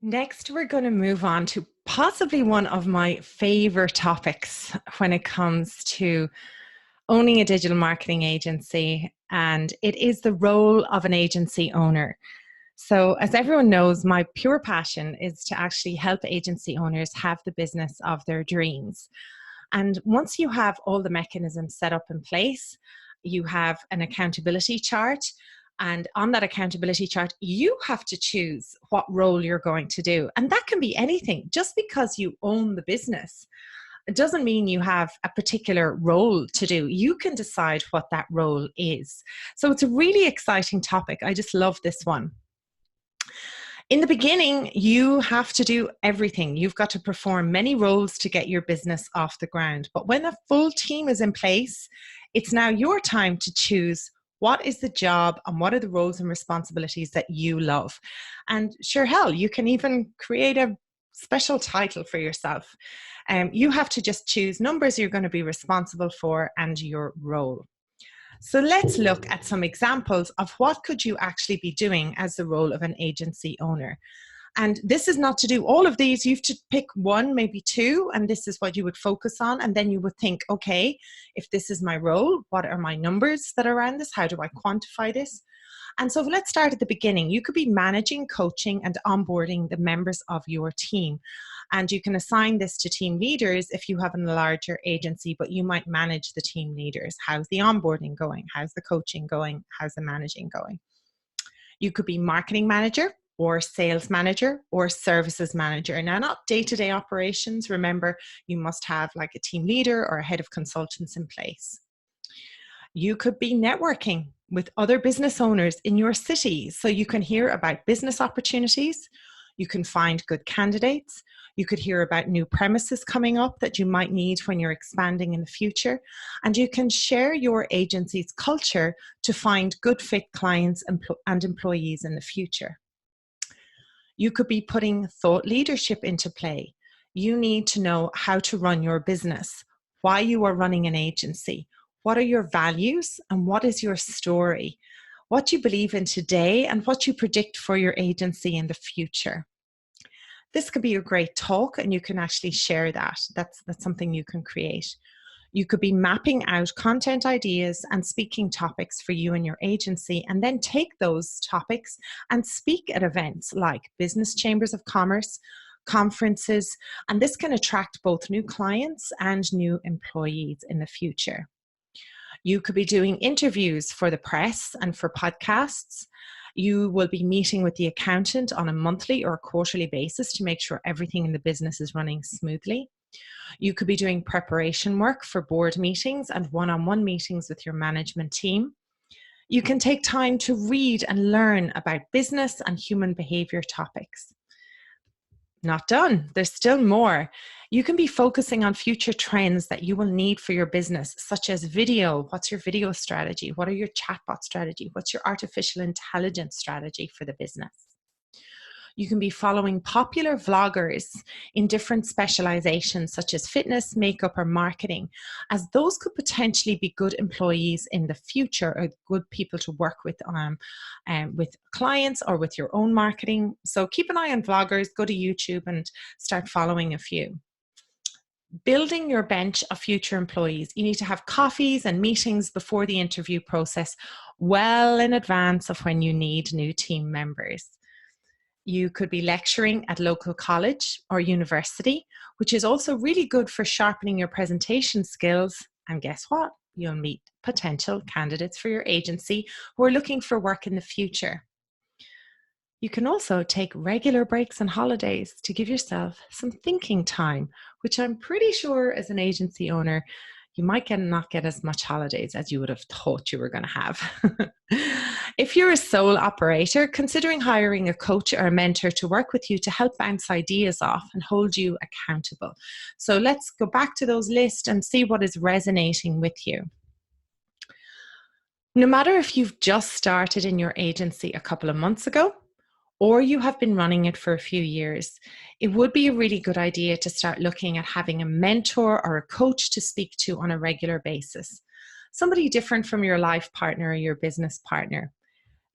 Next, we're going to move on to possibly one of my favorite topics when it comes to owning a digital marketing agency, and it is the role of an agency owner. So, as everyone knows, my pure passion is to actually help agency owners have the business of their dreams. And once you have all the mechanisms set up in place, you have an accountability chart. And on that accountability chart, you have to choose what role you're going to do. And that can be anything. Just because you own the business, it doesn't mean you have a particular role to do. You can decide what that role is. So it's a really exciting topic. I just love this one. In the beginning, you have to do everything. You've got to perform many roles to get your business off the ground. But when a full team is in place, it's now your time to choose what is the job and what are the roles and responsibilities that you love. And sure, hell, you can even create a special title for yourself. You have to just choose numbers you're going to be responsible for and your role. So let's look at some examples of what could you actually be doing as the role of an agency owner. And this is not to do all of these. You have to pick one, maybe two, and this is what you would focus on. And then you would think, okay, if this is my role, what are my numbers that are around this? How do I quantify this? And so let's start at the beginning. You could be managing, coaching, and onboarding the members of your team. And you can assign this to team leaders if you have a larger agency, but you might manage the team leaders. How's the onboarding going? How's the coaching going? How's the managing going? You could be marketing manager or sales manager or services manager. Now, not day-to-day operations. Remember, you must have like a team leader or a head of consultants in place. You could be networking with other business owners in your city so you can hear about business opportunities. You can find good candidates. You could hear about new premises coming up that you might need when you're expanding in the future. And you can share your agency's culture to find good fit clients and employees in the future. You could be putting thought leadership into play. You need to know how to run your business, why you are running an agency, what are your values, and what is your story, what you believe in today, and what you predict for your agency in the future. This could be a great talk, and you can actually share that. That's something you can create. You could be mapping out content ideas and speaking topics for you and your agency, and then take those topics and speak at events like business chambers of commerce, conferences, and this can attract both new clients and new employees in the future. You could be doing interviews for the press and for podcasts. You will be meeting with the accountant on a monthly or quarterly basis to make sure everything in the business is running smoothly. You could be doing preparation work for board meetings and one-on-one meetings with your management team. You can take time to read and learn about business and human behavior topics. Not done. There's still more. You can be focusing on future trends that you will need for your business, such as video. What's your video strategy? What are your chatbot strategy? What's your artificial intelligence strategy for the business? You can be following popular vloggers in different specializations such as fitness, makeup, or marketing, as those could potentially be good employees in the future or good people to work with clients or with your own marketing. So keep an eye on vloggers, go to YouTube and start following a few. Building your bench of future employees. You need to have coffees and meetings before the interview process well in advance of when you need new team members. You could be lecturing at local college or university, which is also really good for sharpening your presentation skills. And guess what? You'll meet potential candidates for your agency who are looking for work in the future. You can also take regular breaks and holidays to give yourself some thinking time, which I'm pretty sure as an agency owner, you might not get as much holidays as you would have thought you were going to have. If you're a sole operator, considering hiring a coach or a mentor to work with you to help bounce ideas off and hold you accountable. So let's go back to those lists and see what is resonating with you. No matter if you've just started in your agency a couple of months ago, or you have been running it for a few years, it would be a really good idea to start looking at having a mentor or a coach to speak to on a regular basis. Somebody different from your life partner or your business partner.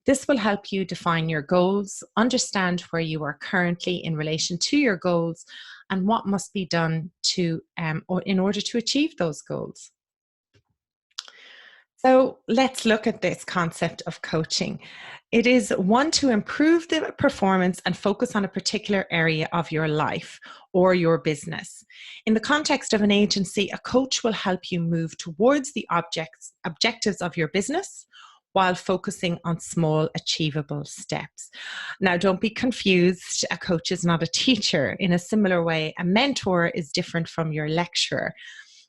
This will help you define your goals, understand where you are currently in relation to your goals, and what must be done in order to achieve those goals. So let's look at this concept of coaching. It is one to improve the performance and focus on a particular area of your life or your business. In the context of an agency, a coach will help you move towards the objectives of your business while focusing on small, achievable steps. Now, don't be confused. A coach is not a teacher. In a similar way, a mentor is different from your lecturer.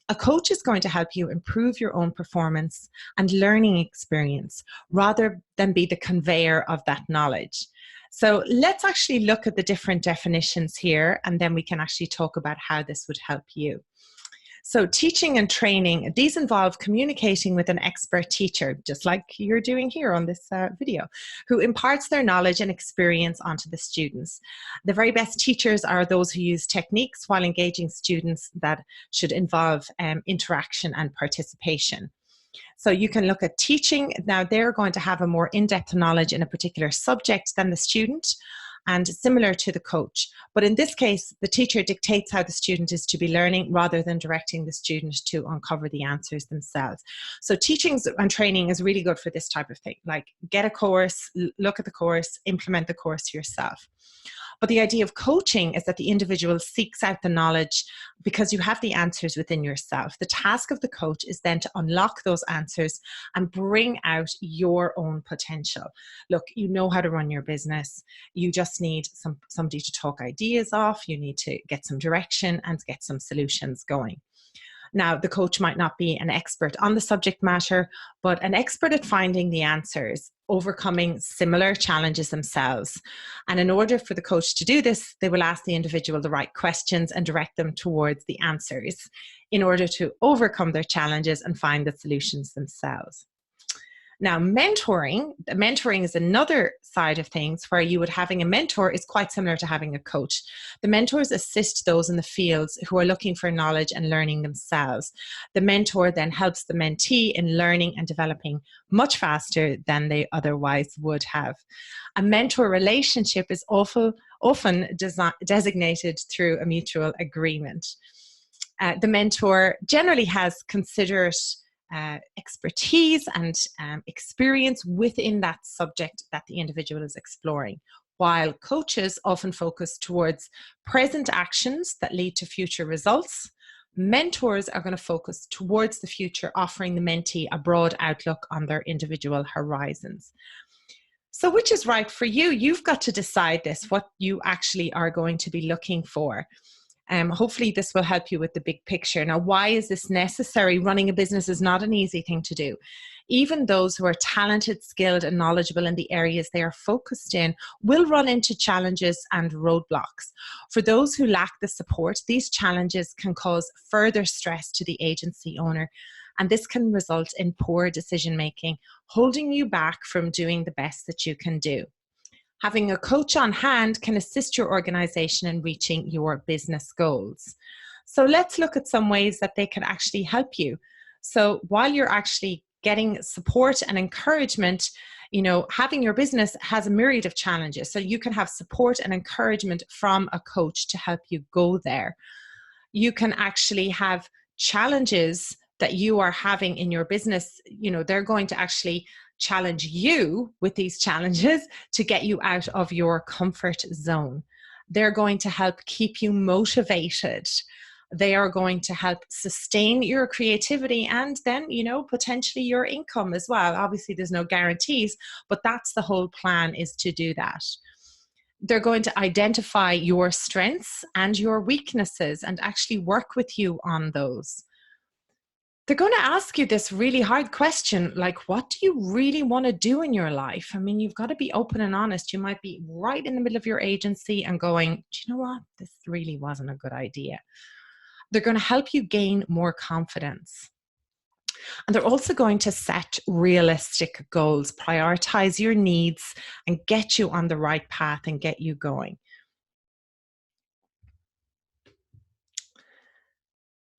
A coach is going to help you improve your own performance and learning experience rather than be the conveyor of that knowledge. So let's actually look at the different definitions here, and then we can actually talk about how this would help you. So teaching and training, these involve communicating with an expert teacher, just like you're doing here on this video, who imparts their knowledge and experience onto the students. The very best teachers are those who use techniques while engaging students that should involve interaction and participation. So you can look at teaching. Now they're going to have a more in-depth knowledge in a particular subject than the student, and similar to the coach. But in this case, the teacher dictates how the student is to be learning rather than directing the student to uncover the answers themselves. So teaching and training is really good for this type of thing, like get a course, look at the course, implement the course yourself. But the idea of coaching is that the individual seeks out the knowledge because you have the answers within yourself. The task of the coach is then to unlock those answers and bring out your own potential. Look, you know how to run your business. You just need somebody to talk ideas off. You need to get some direction and get some solutions going. Now, the coach might not be an expert on the subject matter, but an expert at finding the answers, overcoming similar challenges themselves. And in order for the coach to do this, they will ask the individual the right questions and direct them towards the answers in order to overcome their challenges and find the solutions themselves. Now, mentoring is another side of things where having a mentor is quite similar to having a coach. The mentors assist those in the fields who are looking for knowledge and learning themselves. The mentor then helps the mentee in learning and developing much faster than they otherwise would have. A mentor relationship is often designated through a mutual agreement. The mentor generally has considerate expertise and experience within that subject that the individual is exploring, while coaches often focus towards present actions that lead to future results. Mentors are going to focus towards the future, offering the mentee a broad outlook on their individual horizons. So which is right for you? You've got to decide this, what you actually are going to be looking for. Hopefully this will help you with the big picture. Now, why is this necessary? Running a business is not an easy thing to do. Even those who are talented, skilled, and knowledgeable in the areas they are focused in will run into challenges and roadblocks. For those who lack the support, these challenges can cause further stress to the agency owner, and this can result in poor decision-making, holding you back from doing the best that you can do. Having a coach on hand can assist your organization in reaching your business goals. So let's look at some ways that they can actually help you. So while you're actually getting support and encouragement, having your business has a myriad of challenges. So you can have support and encouragement from a coach to help you go there. You can actually have challenges that you are having in your business. They're going to actually challenge you with these challenges to get you out of your comfort zone. They're going to help keep you motivated. They are going to help sustain your creativity and then, potentially your income as well. Obviously, there's no guarantees, but that's the whole plan, is to do that. They're going to identify your strengths and your weaknesses and actually work with you on those. They're going to ask you this really hard question, like, what do you really want to do in your life? I mean, you've got to be open and honest. You might be right in the middle of your agency and going, do you know what? This really wasn't a good idea. They're going to help you gain more confidence. And they're also going to set realistic goals, prioritize your needs, and get you on the right path and get you going.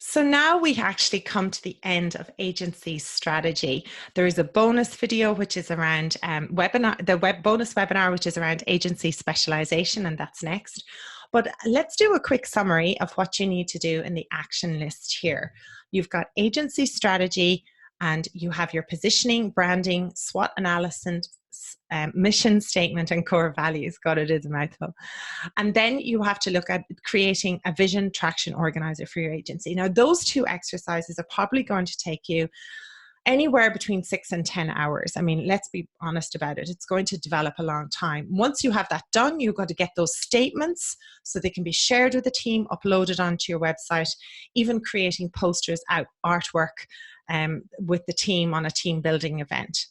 So now we actually come to the end of agency strategy. There is a bonus video which is around bonus webinar, which is around agency specialization, and that's next. But let's do a quick summary of what you need to do in the action list here. You've got agency strategy, and you have your positioning, branding, SWOT analysis, mission statement, and core values. God, it is a mouthful. And then you have to look at creating a vision traction organizer for your agency. Now, those two exercises are probably going to take you anywhere between 6 and 10 hours. I mean, let's be honest about it. It's going to develop a long time. Once you have that done, you've got to get those statements so they can be shared with the team, uploaded onto your website, even creating posters out, artwork with the team on a team building event.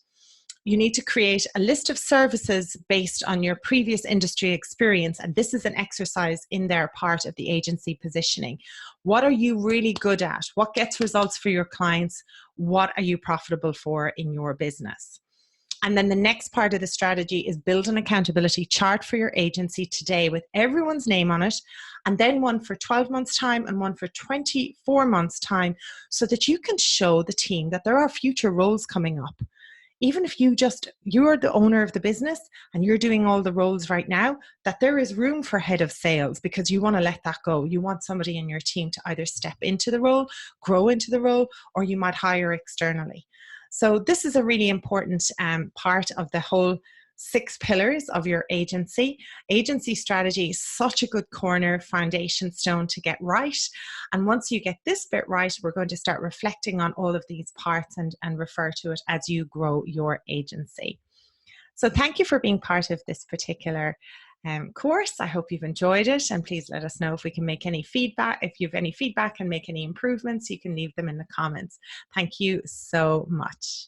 You need to create a list of services based on your previous industry experience. And this is an exercise in their part of the agency positioning. What are you really good at? What gets results for your clients? What are you profitable for in your business? And then the next part of the strategy is build an accountability chart for your agency today with everyone's name on it, and then one for 12 months time and one for 24 months time, so that you can show the team that there are future roles coming up. Even if you're the owner of the business and you're doing all the roles right now, that there is room for head of sales, because you want to let that go. You want somebody in your team to either step into the role, grow into the role, or you might hire externally. So this is a really important part of the whole 6 pillars of your agency. Agency strategy is such a good corner foundation stone to get right. And once you get this bit right, we're going to start reflecting on all of these parts and refer to it as you grow your agency. So thank you for being part of this particular course. I hope you've enjoyed it, and please let us know if we can make any feedback. If you have any feedback and make any improvements, you can leave them in the comments. Thank you so much.